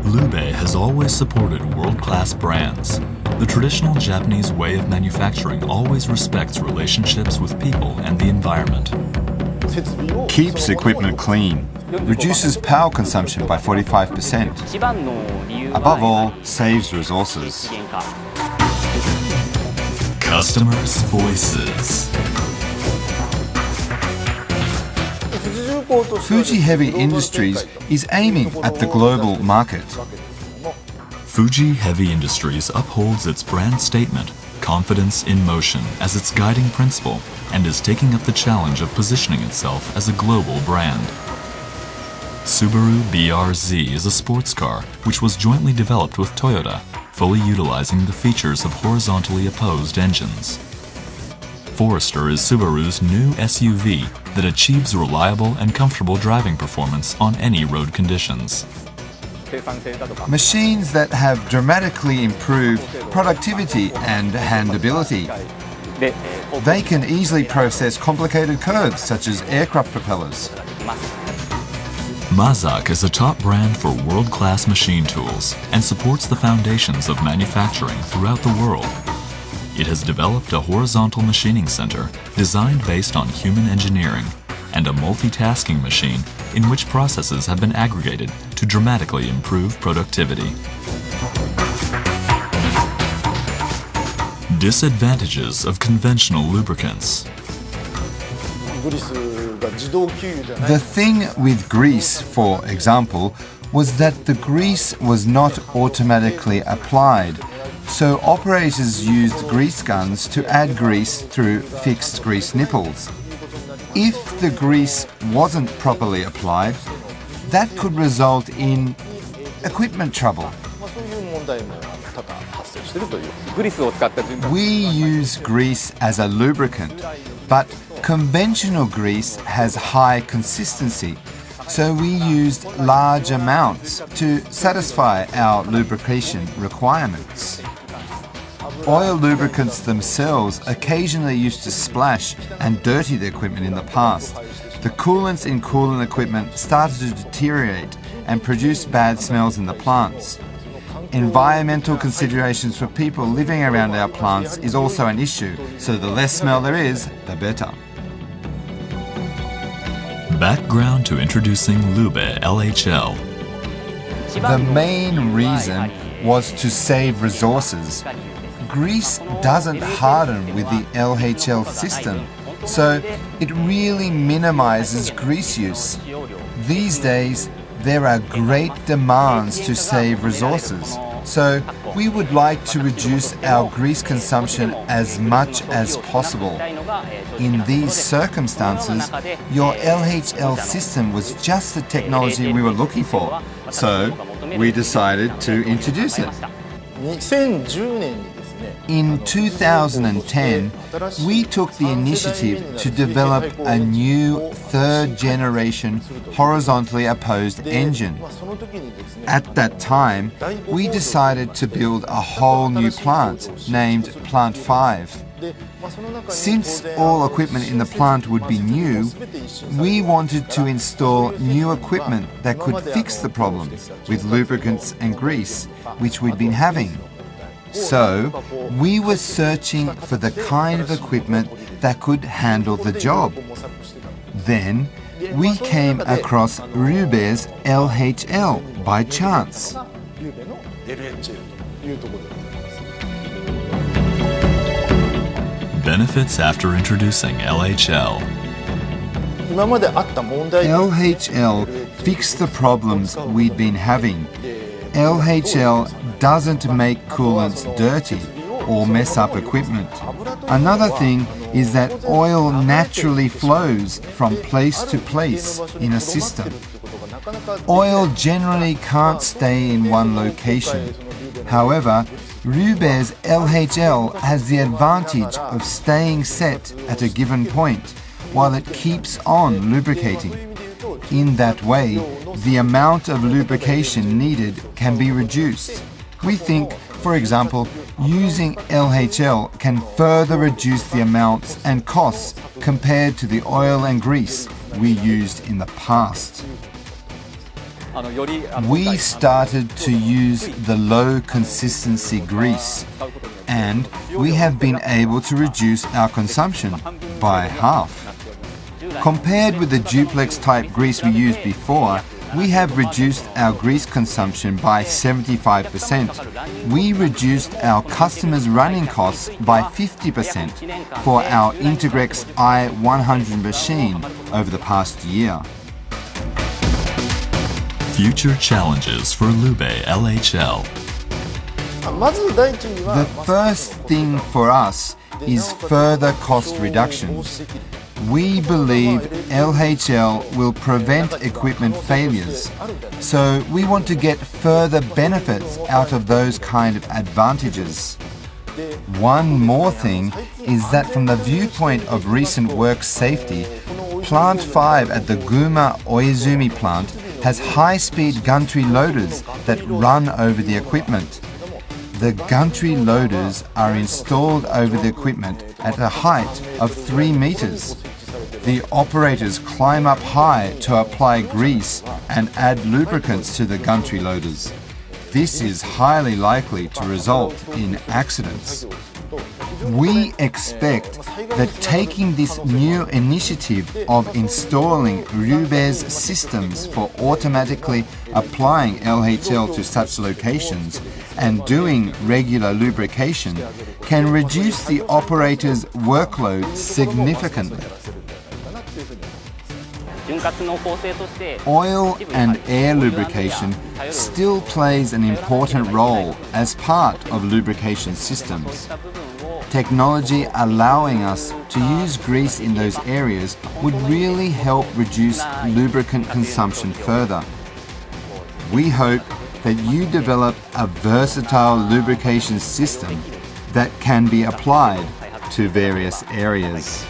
Lube has always supported world-class brands. The traditional Japanese way of manufacturing always respects relationships with people and the environment. Keeps equipment clean, reduces power consumption by 45%. Above all, saves resources. Customers' voices. Fuji Heavy Industries is aiming at the global market. Fuji Heavy Industries upholds its brand statement, confidence in motion, as its guiding principle, and is taking up the challenge of positioning itself as a global brand. Subaru BRZ is a sports car which was jointly developed with Toyota, fully utilizing the features of horizontally opposed engines. Forester is Subaru's new SUV that achieves reliable and comfortable driving performance on any road conditions. Machines that have dramatically improved productivity and handability. They can easily process complicated curves such as aircraft propellers. Mazak is a top brand for world-class machine tools and supports the foundations of manufacturing throughout the world. It has developed a horizontal machining center designed based on human engineering and a multitasking machine in which processes have been aggregated to dramatically improve productivity. Disadvantages of conventional lubricants. The thing with grease, for example, was that the grease was not automatically applied, so operators used grease guns to add grease through fixed grease nipples. If the grease wasn't properly applied, that could result in equipment trouble. We use grease as a lubricant, but conventional grease has high consistency, so we used large amounts to satisfy our lubrication requirements. Oil lubricants themselves occasionally used to splash and dirty the equipment in the past. The coolants in coolant equipment started to deteriorate and produce bad smells in the plants. Environmental considerations for people living around our plants is also an issue, so the less smell there is, the better. Background to introducing Lube LHL. The main reason was to save resources. Grease doesn't harden with the LHL system, so it really minimizes grease use. These days, there are great demands to save resources, so we would like to reduce our grease consumption as much as possible. In these circumstances, your LHL system was just the technology we were looking for, so we decided to introduce it. In 2010, we took the initiative to develop a new third-generation horizontally opposed engine. At that time, we decided to build a whole new plant named Plant 5. Since all equipment in the plant would be new, we wanted to install new equipment that could fix the problems with lubricants and grease, which we'd been having. So, we were searching for the kind of equipment that could handle the job. Then, we came across Lube's LHL by chance. Benefits after introducing LHL. LHL fixed the problems we'd been having. LHL doesn't make coolants dirty or mess up equipment. Another thing is that oil naturally flows from place to place in a system. Oil generally can't stay in one location. However, Lube's LHL has the advantage of staying set at a given point while it keeps on lubricating. In that way, the amount of lubrication needed can be reduced. We think, for example, using LHL can further reduce the amounts and costs compared to the oil and grease we used in the past. we started to use the low consistency grease, and we have been able to reduce our consumption by half. Compared with the duplex type grease we used before, we have reduced our grease consumption by 75%. We reduced our customers' running costs by 50% for our Integrex i100 machine over the past year. Future challenges for Lube LHL. The first thing for us is further cost reductions. We believe LHL will prevent equipment failures, so we want to get further benefits out of those kind of advantages. One more thing is that from the viewpoint of recent work safety, Plant 5 at the Guma Oizumi plant has high-speed gantry loaders that run over the equipment. The gantry loaders are installed over the equipment at a height of 3 meters. The operators climb up high to apply grease and add lubricants to the gantry loaders. This is highly likely to result in accidents. We expect that taking this new initiative of installing Lube's systems for automatically applying LHL to such locations and doing regular lubrication can reduce the operator's workload significantly. Oil and air lubrication still plays an important role as part of lubrication systems. Technology allowing us to use grease in those areas would really help reduce lubricant consumption further. We hope that you develop a versatile lubrication system that can be applied to various areas.